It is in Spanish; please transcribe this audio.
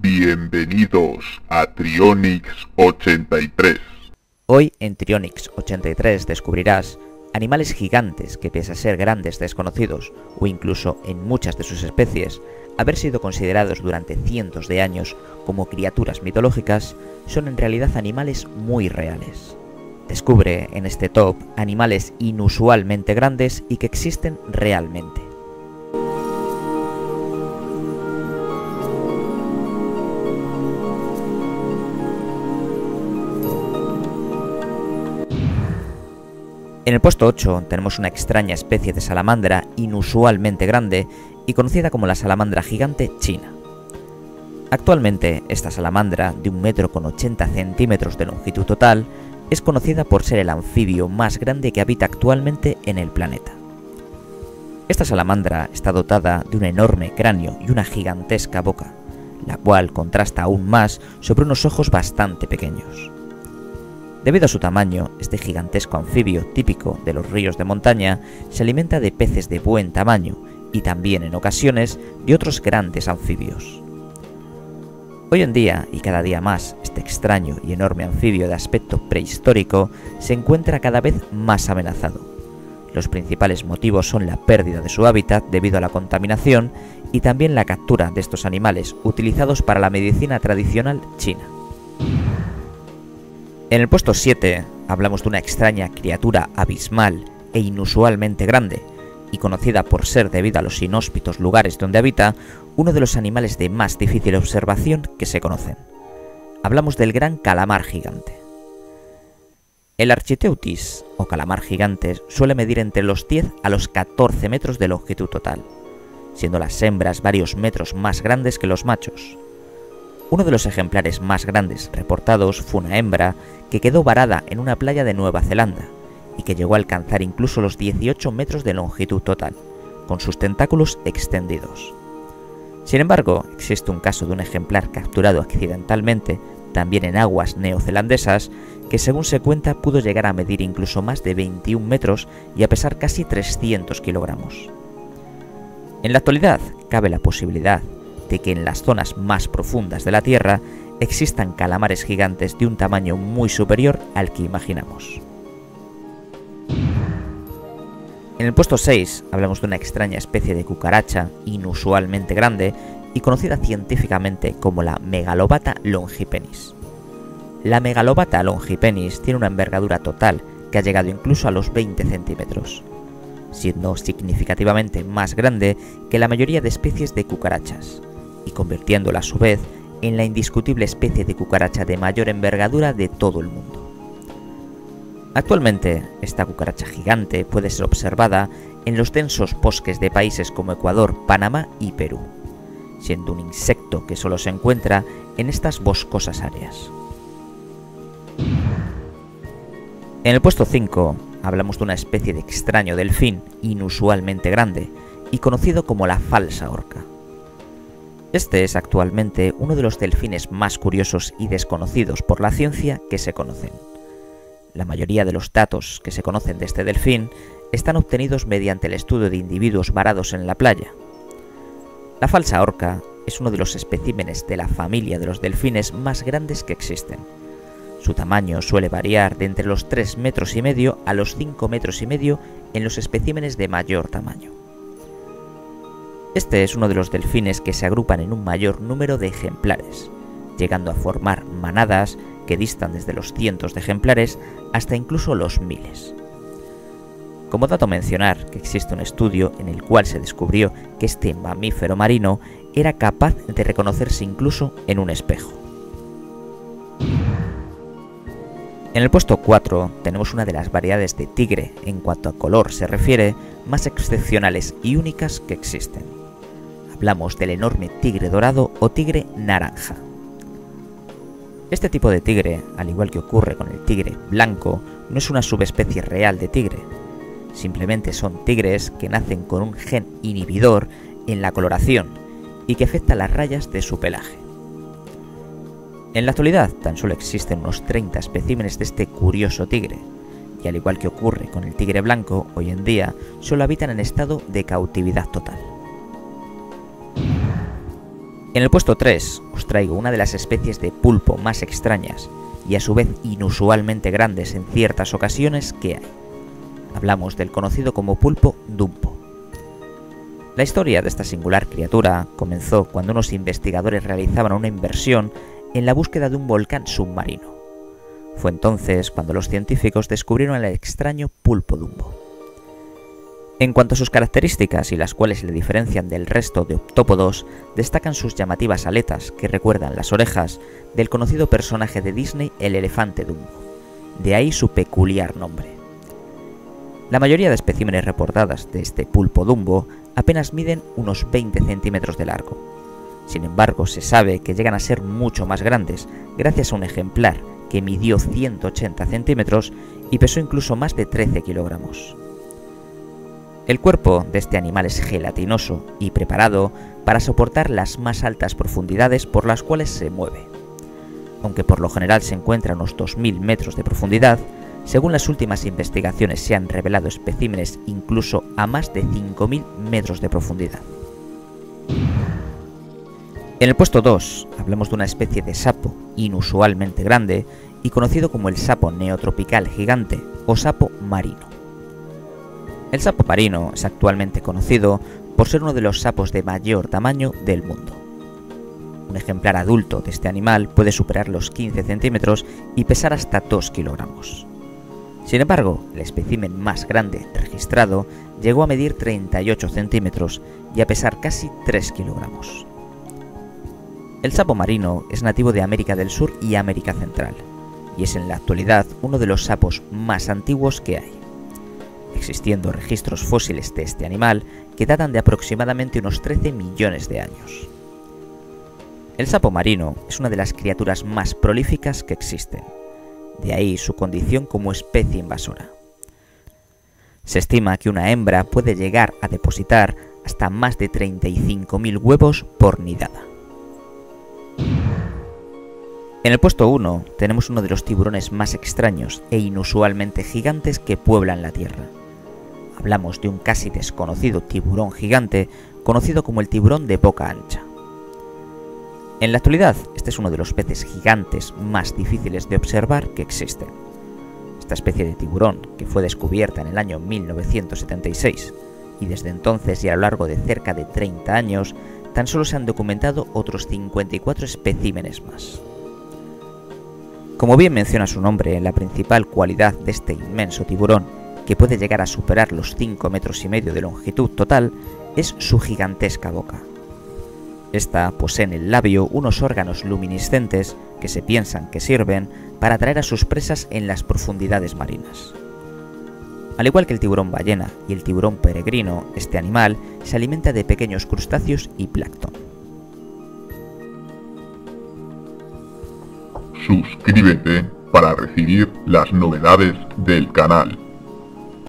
Bienvenidos a Trionyx 83. Hoy en Trionyx 83 descubrirás animales gigantes que, pese a ser grandes desconocidos o incluso en muchas de sus especies haber sido considerados durante cientos de años como criaturas mitológicas, son en realidad animales muy reales. Descubre en este top animales inusualmente grandes y que existen realmente. En el puesto 8 tenemos una extraña especie de salamandra inusualmente grande y conocida como la salamandra gigante china. Actualmente esta salamandra, de 1,80 m de longitud total, es conocida por ser el anfibio más grande que habita actualmente en el planeta. Esta salamandra está dotada de un enorme cráneo y una gigantesca boca, la cual contrasta aún más sobre unos ojos bastante pequeños. Debido a su tamaño, este gigantesco anfibio típico de los ríos de montaña se alimenta de peces de buen tamaño y también en ocasiones de otros grandes anfibios. Hoy en día, y cada día más, este extraño y enorme anfibio de aspecto prehistórico se encuentra cada vez más amenazado. Los principales motivos son la pérdida de su hábitat debido a la contaminación y también la captura de estos animales utilizados para la medicina tradicional china. En el puesto 7 hablamos de una extraña criatura abismal e inusualmente grande, y conocida por ser, debido a los inhóspitos lugares donde habita, uno de los animales de más difícil observación que se conocen. Hablamos del gran calamar gigante. El Architeuthis, o calamar gigante, suele medir entre los 10 a los 14 metros de longitud total, siendo las hembras varios metros más grandes que los machos. Uno de los ejemplares más grandes reportados fue una hembra que quedó varada en una playa de Nueva Zelanda y que llegó a alcanzar incluso los 18 metros de longitud total, con sus tentáculos extendidos. Sin embargo, existe un caso de un ejemplar capturado accidentalmente, también en aguas neozelandesas, que según se cuenta pudo llegar a medir incluso más de 21 metros y a pesar casi 300 kilogramos. En la actualidad, cabe la posibilidad de que en las zonas más profundas de la Tierra existan calamares gigantes de un tamaño muy superior al que imaginamos. En el puesto 6 hablamos de una extraña especie de cucaracha inusualmente grande y conocida científicamente como la Megalobata longipenis. La Megalobata longipenis tiene una envergadura total que ha llegado incluso a los 20 centímetros, siendo significativamente más grande que la mayoría de especies de cucarachas, y convirtiéndola a su vez en la indiscutible especie de cucaracha de mayor envergadura de todo el mundo. Actualmente, esta cucaracha gigante puede ser observada en los densos bosques de países como Ecuador, Panamá y Perú, siendo un insecto que solo se encuentra en estas boscosas áreas. En el puesto 5 hablamos de una especie de extraño delfín inusualmente grande y conocido como la falsa orca. Este es actualmente uno de los delfines más curiosos y desconocidos por la ciencia que se conocen. La mayoría de los datos que se conocen de este delfín están obtenidos mediante el estudio de individuos varados en la playa. La falsa orca es uno de los especímenes de la familia de los delfines más grandes que existen. Su tamaño suele variar de entre los 3,5 metros a los 5,5 metros en los especímenes de mayor tamaño. Este es uno de los delfines que se agrupan en un mayor número de ejemplares, llegando a formar manadas que distan desde los cientos de ejemplares hasta incluso los miles. Como dato mencionar que existe un estudio en el cual se descubrió que este mamífero marino era capaz de reconocerse incluso en un espejo. En el puesto 4 tenemos una de las variedades de tigre, en cuanto a color se refiere, más excepcionales y únicas que existen. Hablamos del enorme tigre dorado o tigre naranja. Este tipo de tigre, al igual que ocurre con el tigre blanco, no es una subespecie real de tigre. Simplemente son tigres que nacen con un gen inhibidor en la coloración y que afecta las rayas de su pelaje. En la actualidad tan solo existen unos 30 especímenes de este curioso tigre, y al igual que ocurre con el tigre blanco, hoy en día solo habitan en estado de cautividad total. En el puesto 3 os traigo una de las especies de pulpo más extrañas y a su vez inusualmente grandes en ciertas ocasiones que hay. Hablamos del conocido como pulpo Dumbo. La historia de esta singular criatura comenzó cuando unos investigadores realizaban una inversión en la búsqueda de un volcán submarino. Fue entonces cuando los científicos descubrieron el extraño pulpo Dumbo. En cuanto a sus características y las cuales le diferencian del resto de octópodos, destacan sus llamativas aletas que recuerdan las orejas del conocido personaje de Disney, el elefante Dumbo. De ahí su peculiar nombre. La mayoría de especímenes reportadas de este pulpo Dumbo apenas miden unos 20 centímetros de largo. Sin embargo, se sabe que llegan a ser mucho más grandes gracias a un ejemplar que midió 180 centímetros y pesó incluso más de 13 kilogramos. El cuerpo de este animal es gelatinoso y preparado para soportar las más altas profundidades por las cuales se mueve. Aunque por lo general se encuentra a unos 2000 metros de profundidad, según las últimas investigaciones se han revelado especímenes incluso a más de 5000 metros de profundidad. En el puesto 2 hablamos de una especie de sapo inusualmente grande y conocido como el sapo neotropical gigante o sapo marino. El sapo marino es actualmente conocido por ser uno de los sapos de mayor tamaño del mundo. Un ejemplar adulto de este animal puede superar los 15 centímetros y pesar hasta 2 kilogramos. Sin embargo, el espécimen más grande registrado llegó a medir 38 centímetros y a pesar casi 3 kilogramos. El sapo marino es nativo de América del Sur y América Central, y es en la actualidad uno de los sapos más antiguos que hay, existiendo registros fósiles de este animal que datan de aproximadamente unos 13 millones de años. El sapo marino es una de las criaturas más prolíficas que existen, de ahí su condición como especie invasora. Se estima que una hembra puede llegar a depositar hasta más de 35.000 huevos por nidada. En el puesto 1 tenemos uno de los tiburones más extraños e inusualmente gigantes que pueblan la Tierra. Hablamos de un casi desconocido tiburón gigante conocido como el tiburón de boca ancha. En la actualidad, este es uno de los peces gigantes más difíciles de observar que existen. Esta especie de tiburón, que fue descubierta en el año 1976, y desde entonces y a lo largo de cerca de 30 años, tan solo se han documentado otros 54 especímenes más. Como bien menciona su nombre, la principal cualidad de este inmenso tiburón, que puede llegar a superar los 5,5 metros de longitud total, es su gigantesca boca. Esta posee en el labio unos órganos luminiscentes que se piensan que sirven para atraer a sus presas en las profundidades marinas. Al igual que el tiburón ballena y el tiburón peregrino, este animal se alimenta de pequeños crustáceos y plancton. Suscríbete para recibir las novedades del canal.